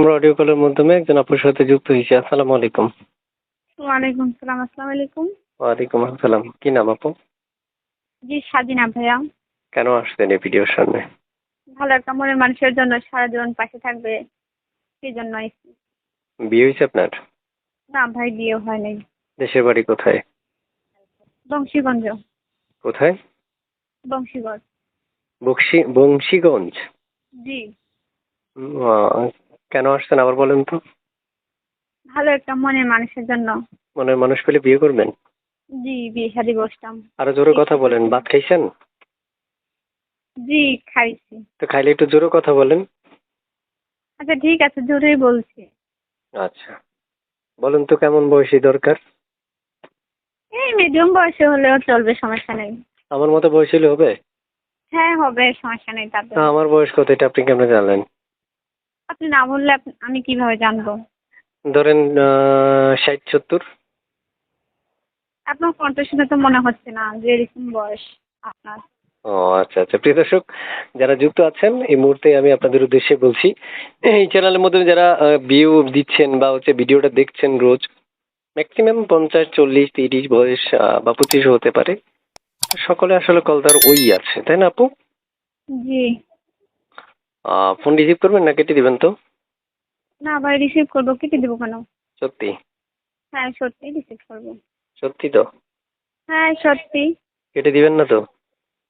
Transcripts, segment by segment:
আমরা অডিও কলের মাধ্যমে একজন আপুর সাথে যুক্ত হয়েছি। আসসালামু আলাইকুম। ওয়ালাইকুম সালাম। আসসালামু আলাইকুম। ওয়ালাইকুম আসসালাম। কি নাম আপু? জি, স্বাধীনা ভাইয়া। কেন আসছেন এই ভিডিওর সামনে? ভালো একটা মনের মানুষের জন্য সারা জীবন পাশে থাকবে, সেই জন্য আইছি। বিয়ে হয়েছে আপনার? না ভাই, বিয়ে হয় নাই। দেশের বাড়ি কোথায়? বংশীগঞ্জ। কোথায়? বংশীগঞ্জ। বংশীগঞ্জ। জি। কেন আসছেন আবার বলেন তো? ভালো একটা মনের মানুষের জন্য। মনের মানুষ পেলে বিয়ে করবেন? জি, বিয়ে শাদী বসতাম। আরো জোরে কথা বলেন। ভাত খাইছেন? জি, খাইছি। তো খাইলে একটু জোরে কথা বলেন। আচ্ছা ঠিক আছে, জোরেই বলছি। আচ্ছা, বলুন তো কেমন বয়সী দরকার? এই মিডিয়াম বয়সে হলেও চলবে, সমস্যা নেই। আমার মতো বয়স হলে হবে? হ্যাঁ হবে, সমস্যা নেই তাতে। না, আমার বয়স কত এটা আপনি কেমনে জানলেন? আপনি না বললে আমি কিভাবে জানবো? ধরেন 60-70। আপনার কণ্ঠ শুনে তো মনে হচ্ছে না যে এরকম বয়স আপনার। ও আচ্ছা আচ্ছা, প্রিয় দর্শক যারা যুক্ত আছেন এই মুহূর্তে আমি আপনাদের উদ্দেশ্যে বলছি, এই চ্যানেলের মধ্যে যারা ভিউ দিচ্ছেন বা হচ্ছে ভিডিওটা দেখছেন রোজ, ম্যাক্সিমাম 50, 40, 30 বয়স বা 25 হতে পারে। সকলে আসলে কলদার ওই আছে, তাই না আপু? জি। ফোন রিসিভ করবেন না কেটে দিবেন তো? না ভাই, রিসিভ করবো, কেটে দেবো কেন? সত্যি? হ্যাঁ সত্যি রিসিভ করবো। সত্যি তো? হ্যাঁ সত্যি। কেটে দিবেন না তো?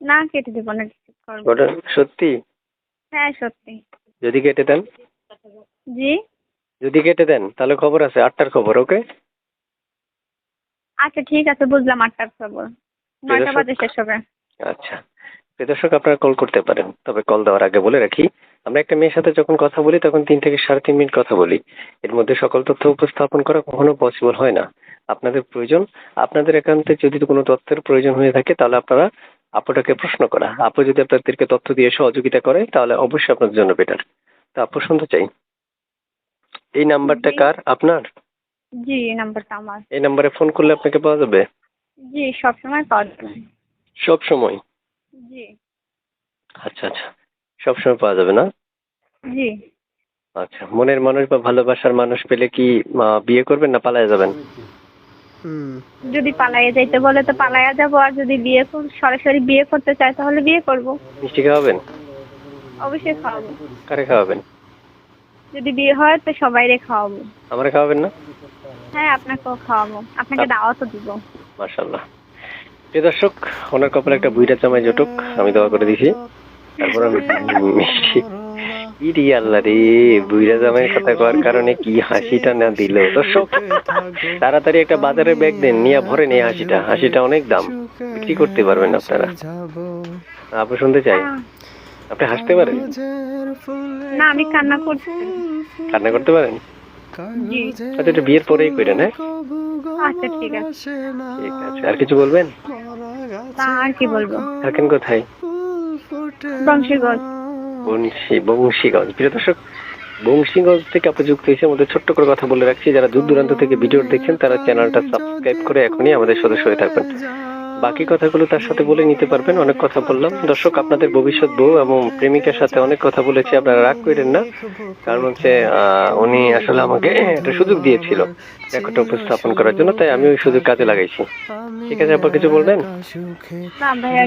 না কেটে দেবো না, রিসিভ করবো। ওটা সত্যি? হ্যাঁ সত্যি। যদি কেটে দেন? জি। যদি কেটে দেন তাহলে খবর আছে, 8টার খবর। ওকে? আচ্ছা ঠিক আছে, বুঝলাম। 8টার খবর, 9টা বাজে শেষ হবে। আচ্ছা, প্রিয় দর্শক আপনারা কল করতে পারেন, তবে কল দেওয়ার আগে বলে রাখি, আমরা একটা মেয়ের সাথে যখন কথা বলি তখন 3 থেকে 3.5 মিনিট কথা বলি। এর মধ্যে সকল তথ্য উপস্থাপন করা কখনো পসিবল হয় না। আপনাদের প্রয়োজন, আপনাদের একান্তে যদি কোনো তথ্যের প্রয়োজন হয়ে থাকে তাহলে আপনারা আপুটাকে প্রশ্ন করা। আপু যদি আপনাদেরকে তথ্য দিয়ে সহযোগিতা করে তাহলে অবশ্যই আপনাদের জন্য বেটার। তা আপু শুনতে চাই, এই নাম্বারটা জি। কার? আপনার? জি, এই নাম্বারটা আমার। এই নাম্বারে ফোন করলে আপনাকে পাওয়া যাবে? জি, সবসময় পাওয়া যাবে। সব সময়? জি। আচ্ছা আচ্ছা, সব সময় পাওয়া যাবে না? জি। আচ্ছা, মনের মানুষ বা ভালোবাসার মানুষ পেলে কি বিয়ে করবেন না পালায়ে যাবেন? যদি পালাইয়া যাইতে বলে তো পালাইয়া যাবো, আর যদি সরাসরি বিয়ে করতে চায় তাহলে বিয়ে করব। মিষ্টি খাওয়াবেন? অবশ্যই খাওয়াবো। কারে খাওয়াবেন? যদি বিয়ে হয় তো সবাইরে খাওয়াবো। আমারে খাওয়াবেন না? হ্যাঁ আপনাকেও খাওয়াবো, আপনাকে দাওয়াতও দিব। মাশাআল্লাহ। প্রিয় দর্শক, ওনার কপালে একটা বুইড়া জামাই জুটুক, আমি দোয়া করে দিছি। তারপর আমি মিষ্টি ইরি আল্লাহ রে, বুইড়া জামাইয়ের কথা কওয়ার কারণে কি হাসিটা না দিল। দর্শক তাড়াতাড়ি একটা বাজারে ব্যাগ দেন, নিয়ে ভরেন এই হাসিটা। হাসিটা অনেক দাম, বিক্রি করতে পারবেন আপনারা। আপু শুনতে চাই, আপনি হাসতে পারেন? না, আমি কান্না করছি। কান্না করতে পারেন? জি। আচ্ছা, এটা বিয়ের পরেই কইরেন, হ্যাঁ? আচ্ছা ঠিক আছে। ঠিক আছে, আর কিছু বলবেন? তা আর কি বলবো। থাকেন কোথায়? বংশীগঞ্জ। বংশীগঞ্জ। প্রিয় দর্শক, বংশীগঞ্জ থেকে আপনি যুক্ত হয়েছে, আমাদের ছোট্ট করে কথা বলে রাখছি, যারা দূর দূরান্ত থেকে ভিডিও দেখছেন তারা চ্যানেলটা সাবস্ক্রাইব করে এখনই আমাদের সদস্য হয়ে থাকবেন। বাকি কথাগুলো তার সাথে বলে নিতে পারবেন। অনেক কথা বললাম দর্শক, আপনাদের ভবিষ্যৎ বউ এবং প্রেমিকার সাথে অনেক কথা বলেছি, আপনারা রাগ করেন না। কারণ হচ্ছে উনি আসলে আমাকে একটা সুযোগ দিয়েছিল রেকর্ডটা উপস্থাপন করার জন্য, তাই আমি ওই সুযোগ কাজে লাগাইছি। ঠিক আছে, আপনার কিছু বলবেন? না ভাইয়া।